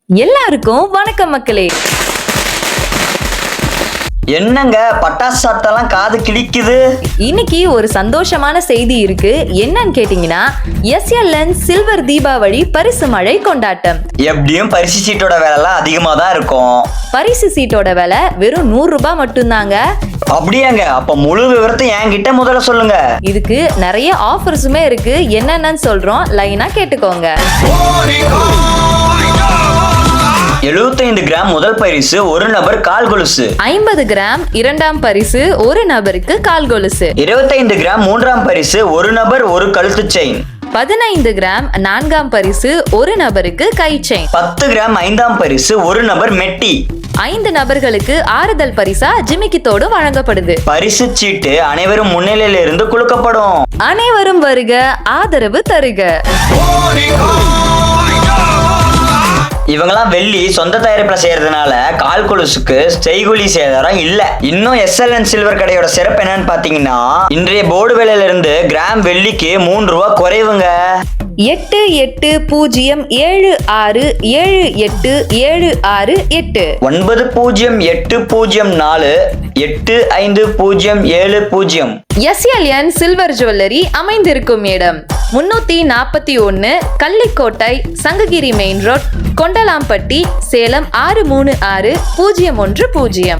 எல்லாருக்கும் வணக்கம் மக்களே. என்னங்க பட்டாசு சாப்பிட்டாலாம் காது கிழிக்குது. இன்னைக்கு ஒரு சந்தோஷமான செய்தி இருக்கு. என்னன்னு கேட்டீங்கன்னா, SLN சில்வர் தீபாவளி பரிசு மழை கொண்டாட்டம். எப்படியும் பரிசு சீட்டோட விலைலாம் அதிகமா தான் இருக்கும். பரிசு சீட்டோட விலை வெறும் 100 ரூபாய் மட்டும்தாங்க. அப்படியாங்க? அப்ப முழு விவரத்தை என்கிட்ட முதல்ல சொல்லுங்க. இதுக்கு நிறைய ஆஃபர்ஸுமே இருக்கு. என்னென்னு சொல்றோம், லைனா கேட்டுக்கோங்க. 75 கிராம் முதல் பரிசு ஒரு நபர் கால் கொலுசு. 50 கிராம் இரண்டாம் பரிசு ஒரு நபருக்கு கால் கொலுசு. 25 கிராம் மூன்றாம் பரிசு ஒரு நபர் ஒரு கழுத்து செயின். 15 கிராம் நான்காம் பரிசு ஒரு நபருக்கு கை செயின். 10 கிராம் ஐந்தாம் பரிசு ஒரு நபர் மெட்டி. 5 நபர்களுக்கு ஆறுதல் பரிசா ஜிமிக்கித்தோடு வழங்கப்படுது. பரிசு சீட்டு அனைவரும் முன்னிலையில இருந்து குலுக்கப்படும். அனைவரும் வருக, ஆதரவு தருக. இவங்கெல்லாம் வெள்ளி சொந்த தயாரிப்புல செய்யறதுனால கால் கொலுசுக்கு செய்கூலி சேதாரம் இல்ல. இன்னும் SLN சில்வர் கடையோட சிறப்பு என்னன்னு பாத்தீங்கன்னா, இன்றைய போர்டு விலையில இருந்து கிராம் வெள்ளிக்கு 3 ரூபாய் குறைவுங்க. 8807678768 9080485070. SLN சில்வர் ஜுவல்லரி அமைந்திருக்கும் இடம் 341 கள்ளிக்கோட்டை சங்ககிரி மெயின் ரோட், கொண்டலாம்பட்டி, சேலம் 636010.